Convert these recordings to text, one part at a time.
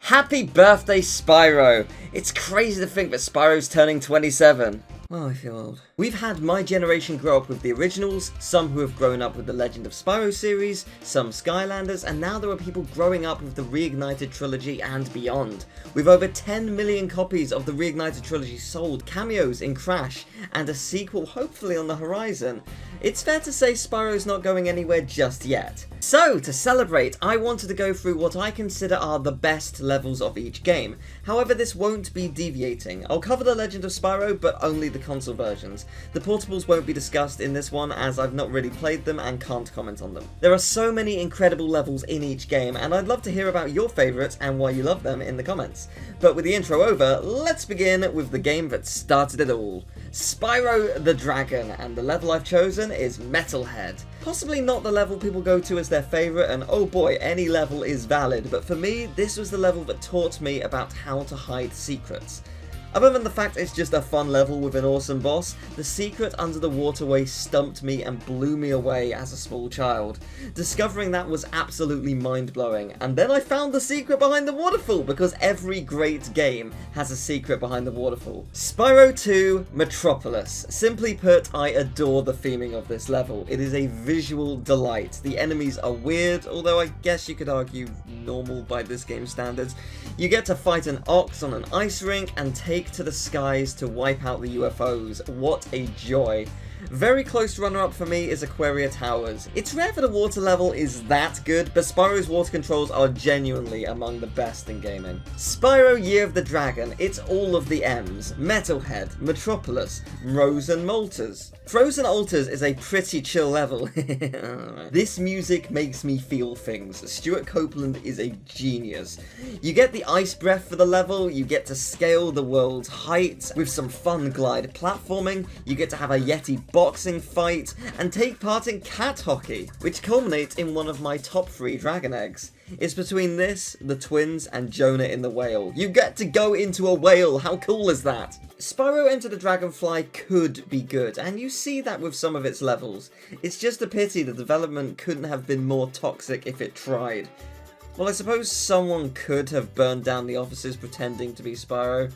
Happy birthday, Spyro! It's crazy to think that Spyro's turning 27. Oh, I feel old. We've had my generation grow up with the originals, some who have grown up with the Legend of Spyro series, some Skylanders, and now there are people growing up with the Reignited Trilogy and beyond. With over 10 million copies of the Reignited Trilogy sold, cameos in Crash, and a sequel hopefully on the horizon, it's fair to say Spyro's not going anywhere just yet. So, to celebrate, I wanted to go through what I consider are the best levels of each game. However, this won't be deviating. I'll cover the Legend of Spyro, but only the console versions. The portables won't be discussed in this one, as I've not really played them and can't comment on them. There are so many incredible levels in each game, and I'd love to hear about your favourites and why you love them in the comments. But with the intro over, let's begin with the game that started it all. Spyro the Dragon, and the level I've chosen is Metalhead. Possibly not the level people go to as their favourite, and oh boy, any level is valid, but for me, this was the level that taught me about how to hide secrets. Other than the fact it's just a fun level with an awesome boss, the secret under the waterway stumped me and blew me away as a small child. Discovering that was absolutely mind-blowing, and then I found the secret behind the waterfall, because every great game has a secret behind the waterfall. Spyro 2 Metropolis. Simply put, I adore the theming of this level. It is a visual delight. The enemies are weird, although I guess you could argue normal by this game's standards. You get to fight an ox on an ice rink and take to the skies to wipe out the UFOs. What a joy. Very close runner-up for me is Aquaria Towers. It's rare that a water level is that good, but Spyro's water controls are genuinely among the best in gaming. Spyro Year of the Dragon, it's all of the M's. Metalhead, Metropolis, Frozen Altars. Frozen Altars is a pretty chill level. This music makes me feel things. Stuart Copeland is a genius. You get the ice breath for the level, you get to scale the world's height with some fun glide platforming, you get to have a Yeti boxing fight, and take part in cat hockey, which culminates in one of my top 3 Dragon Eggs. It's between this, the twins, and Jonah in the whale. You get to go into a whale, how cool is that? Spyro Enter the Dragonfly could be good, and you see that with some of its levels. It's just a pity the development couldn't have been more toxic if it tried. Well, I suppose someone could have burned down the offices pretending to be Spyro.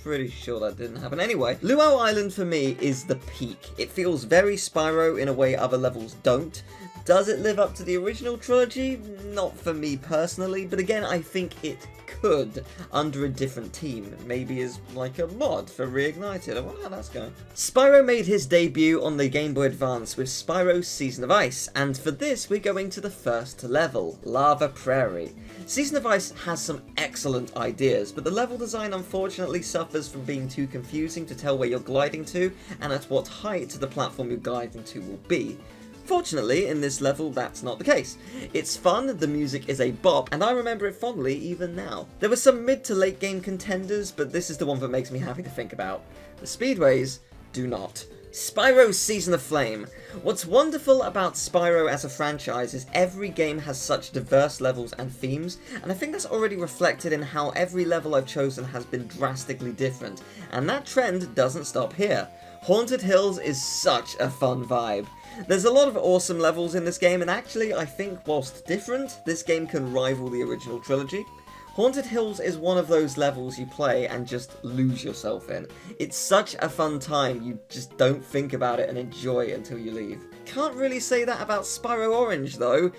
Pretty sure that didn't happen. Anyway, Luau Island for me is the peak. It feels very Spyro in a way other levels don't. Does it live up to the original trilogy? Not for me personally, but again, I think it could under a different team. Maybe as like a mod for Reignited. I wonder how that's going. Spyro made his debut on the Game Boy Advance with Spyro Season of Ice, and for this we're going to the first level, Lava Prairie. Season of Ice has some excellent ideas, but the level design unfortunately suffers from being too confusing to tell where you're gliding to and at what height the platform you're gliding to will be. Fortunately, in this level, that's not the case. It's fun, the music is a bop, and I remember it fondly even now. There were some mid to late game contenders, but this is the one that makes me happy to think about. The Speedways do not. Spyro Season of Flame. What's wonderful about Spyro as a franchise is every game has such diverse levels and themes, and I think that's already reflected in how every level I've chosen has been drastically different, and that trend doesn't stop here. Haunted Hills is such a fun vibe. There's a lot of awesome levels in this game, and actually I think whilst different, this game can rival the original trilogy. Haunted Hills is one of those levels you play and just lose yourself in. It's such a fun time, you just don't think about it and enjoy it until you leave. Can't really say that about Spyro Orange though.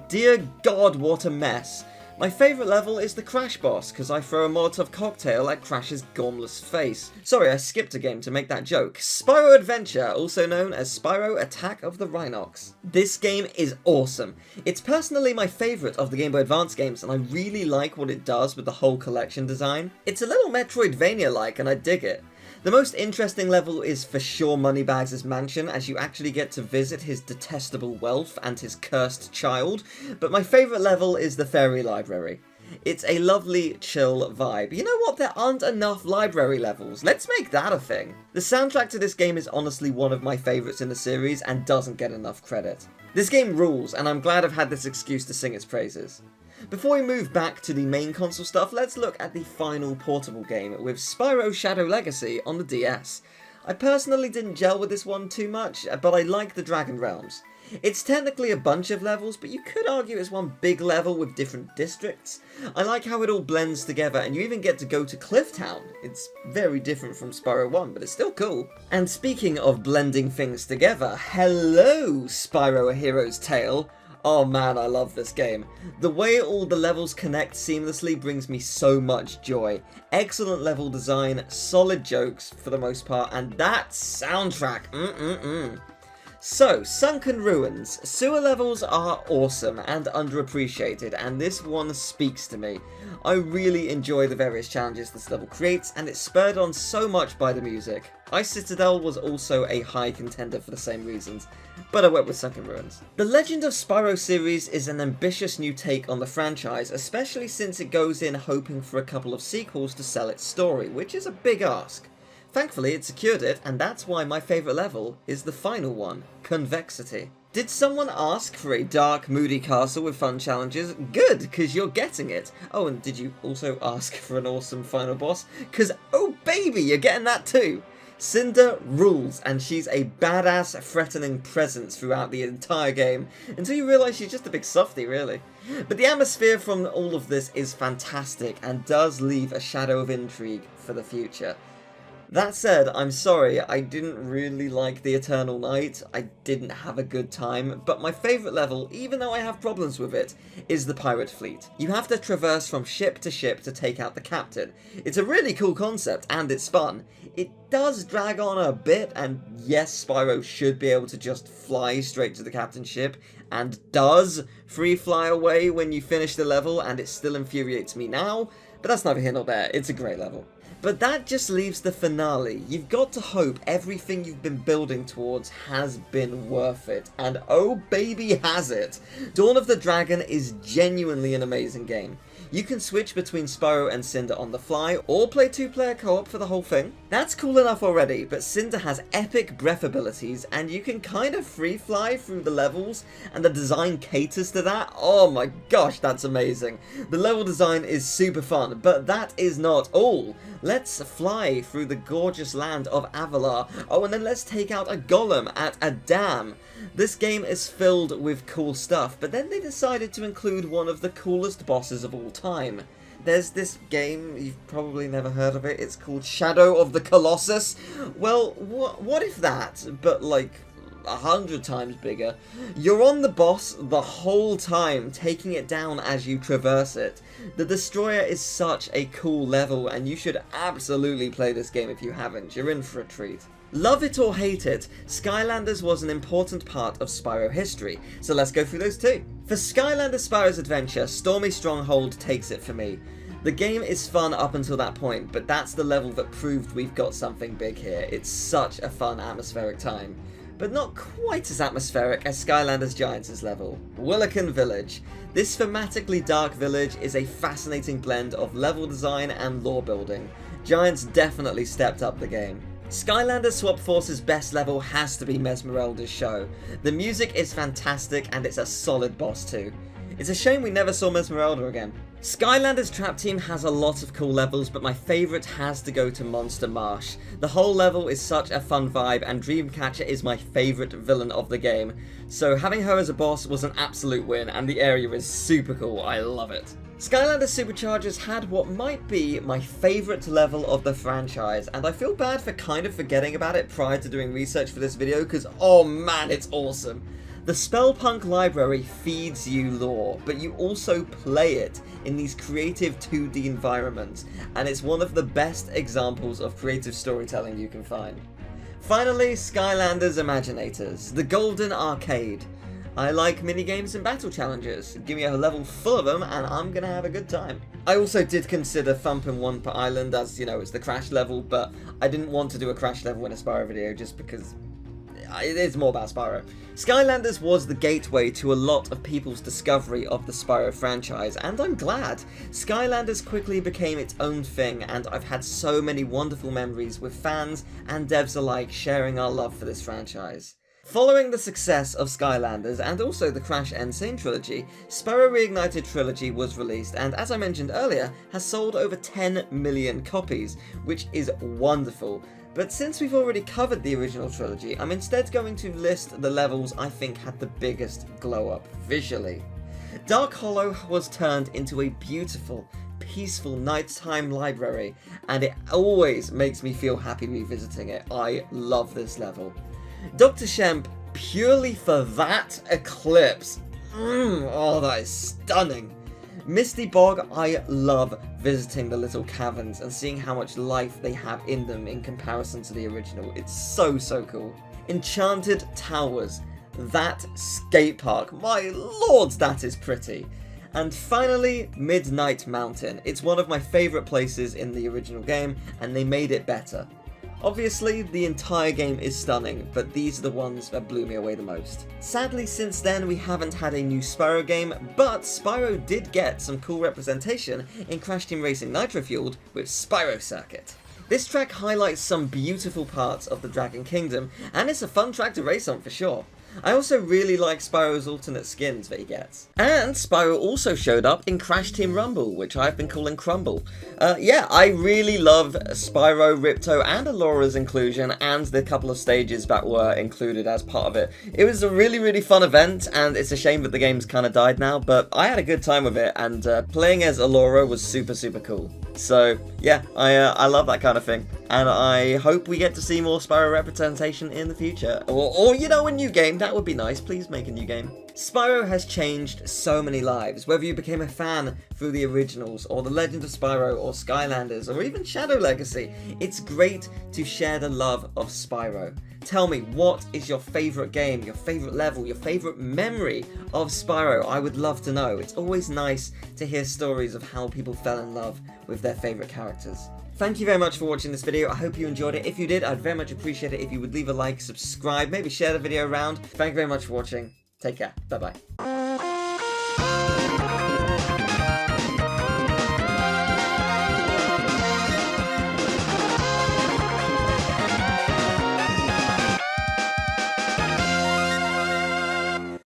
Dear God, what a mess. My favourite level is the Crash boss, because I throw a Molotov cocktail at Crash's gormless face. Sorry, I skipped a game to make that joke. Spyro Adventure, also known as Spyro Attack of the Rhynocs. This game is awesome. It's personally my favourite of the Game Boy Advance games, and I really like what it does with the whole collection design. It's a little Metroidvania-like, and I dig it. The most interesting level is for sure Moneybags' mansion, as you actually get to visit his detestable wealth and his cursed child, but my favourite level is the Fairy Library. It's a lovely, chill vibe. You know what? There aren't enough library levels. Let's make that a thing. The soundtrack to this game is honestly one of my favourites in the series and doesn't get enough credit. This game rules, and I'm glad I've had this excuse to sing its praises. Before we move back to the main console stuff, let's look at the final portable game with Spyro Shadow Legacy on the DS. I personally didn't gel with this one too much, but I like the Dragon Realms. It's technically a bunch of levels, but you could argue it's one big level with different districts. I like how it all blends together, and you even get to go to Cliff Town. It's very different from Spyro 1, but it's still cool. And speaking of blending things together, hello Spyro A Hero's Tale. Oh man, I love this game. The way all the levels connect seamlessly brings me so much joy. Excellent level design, solid jokes for the most part, and that soundtrack, So, Sunken Ruins. Sewer levels are awesome and underappreciated, and this one speaks to me. I really enjoy the various challenges this level creates, and it's spurred on so much by the music. Ice Citadel was also a high contender for the same reasons, but I went with Sunken Ruins. The Legend of Spyro series is an ambitious new take on the franchise, especially since it goes in hoping for a couple of sequels to sell its story, which is a big ask. Thankfully, it secured it, and that's why my favourite level is the final one, Convexity. Did someone ask for a dark, moody castle with fun challenges? Good, because you're getting it. Oh, and did you also ask for an awesome final boss? Because, oh baby, you're getting that too. Cinder rules, and she's a badass, threatening presence throughout the entire game, until you realise she's just a big softie, really. But the atmosphere from all of this is fantastic, and does leave a shadow of intrigue for the future. That said, I'm sorry, I didn't really like the Eternal Night, I didn't have a good time, but my favourite level, even though I have problems with it, is the Pirate Fleet. You have to traverse from ship to take out the captain. It's a really cool concept, and it's fun. It does drag on a bit, and yes, Spyro should be able to just fly straight to the captain's ship, and does free fly away when you finish the level, and it still infuriates me now, but that's neither here nor there, it's a great level. But that just leaves the finale. You've got to hope everything you've been building towards has been worth it. And oh baby has it! Dawn of the Dragon is genuinely an amazing game. You can switch between Spyro and Cinder on the fly, or play 2-player co-op for the whole thing. That's cool enough already, but Cinder has epic breath abilities, and you can kind of free fly through the levels, and the design caters to that. Oh my gosh, that's amazing. The level design is super fun, but that is not all. Let's fly through the gorgeous land of Avalar. Oh, and then let's take out a golem at a dam. This game is filled with cool stuff, but then they decided to include one of the coolest bosses of all time. There's this game, you've probably never heard of it, it's called Shadow of the Colossus. Well, what if that, but like 100 times bigger? You're on the boss the whole time, taking it down as you traverse it. The Destroyer is such a cool level, and you should absolutely play this game if you haven't. You're in for a treat. Love it or hate it, Skylanders was an important part of Spyro history, so let's go through those too. For Skylanders Spyro's Adventure, Stormy Stronghold takes it for me. The game is fun up until that point, but that's the level that proved we've got something big here. It's such a fun, atmospheric time. But not quite as atmospheric as Skylanders Giants' level. Willikin Village. This thematically dark village is a fascinating blend of level design and lore building. Giants definitely stepped up the game. Skylanders Swap Force's best level has to be Mesmerelda's show. The music is fantastic and it's a solid boss too. It's a shame we never saw Mesmerelda again. Skylanders Trap Team has a lot of cool levels, but my favourite has to go to Monster Marsh. The whole level is such a fun vibe, and Dreamcatcher is my favourite villain of the game. So having her as a boss was an absolute win, and the area is super cool, I love it. Skylanders Superchargers had what might be my favourite level of the franchise, and I feel bad for kind of forgetting about it prior to doing research for this video, because oh man, it's awesome. The Spellpunk library feeds you lore, but you also play it in these creative 2D environments, and it's one of the best examples of creative storytelling you can find. Finally, Skylanders Imaginators, the golden arcade. I like minigames and battle challenges. Give me a level full of them and I'm gonna have a good time. I also did consider Thumpin' Wumpa Island as, you know, it's the Crash level, but I didn't want to do a Crash level in a Spyro video just because it is more about Spyro. Skylanders was the gateway to a lot of people's discovery of the Spyro franchise, and I'm glad. Skylanders quickly became its own thing, and I've had so many wonderful memories with fans and devs alike sharing our love for this franchise. Following the success of Skylanders and also the Crash N. Sane Trilogy, Spyro Reignited Trilogy was released and, as I mentioned earlier, has sold over 10 million copies, which is wonderful. But since we've already covered the original trilogy, I'm instead going to list the levels I think had the biggest glow up visually. Dark Hollow was turned into a beautiful, peaceful nighttime library, and it always makes me feel happy revisiting it. I love this level. Dr. Shemp, purely for that eclipse. Oh, that is stunning. Misty Bog, I love visiting the little caverns and seeing how much life they have in them in comparison to the original. It's so cool. Enchanted Towers, that skate park, my lord, that is pretty. And finally, Midnight Mountain. It's one of my favourite places in the original game, and they made it better. Obviously, the entire game is stunning, but these are the ones that blew me away the most. Sadly, since then, we haven't had a new Spyro game, but Spyro did get some cool representation in Crash Team Racing Nitro Fueled with Spyro Circuit. This track highlights some beautiful parts of the Dragon Kingdom, and it's a fun track to race on for sure. I also really like Spyro's alternate skins that he gets. And Spyro also showed up in Crash Team Rumble, which I've been calling Crumble. Yeah, I really love Spyro, Ripto, and Alora's inclusion, and the couple of stages that were included as part of it. It was a really fun event, and it's a shame that the game's kind of died now, but I had a good time with it, and playing as Alora was super cool. So, yeah, I love that kind of thing. And I hope we get to see more Spyro representation in the future. Or you know, a new game. That would be nice. Please make a new game. Spyro has changed so many lives. Whether you became a fan through the originals, or The Legend of Spyro, or Skylanders, or even Shadow Legacy, it's great to share the love of Spyro. Tell me, what is your favourite game, your favourite level, your favourite memory of Spyro? I would love to know. It's always nice to hear stories of how people fell in love with their favourite characters. Thank you very much for watching this video. I hope you enjoyed it. If you did, I'd very much appreciate it if you would leave a like, subscribe, maybe share the video around. Thank you very much for watching. Take care. Bye-bye.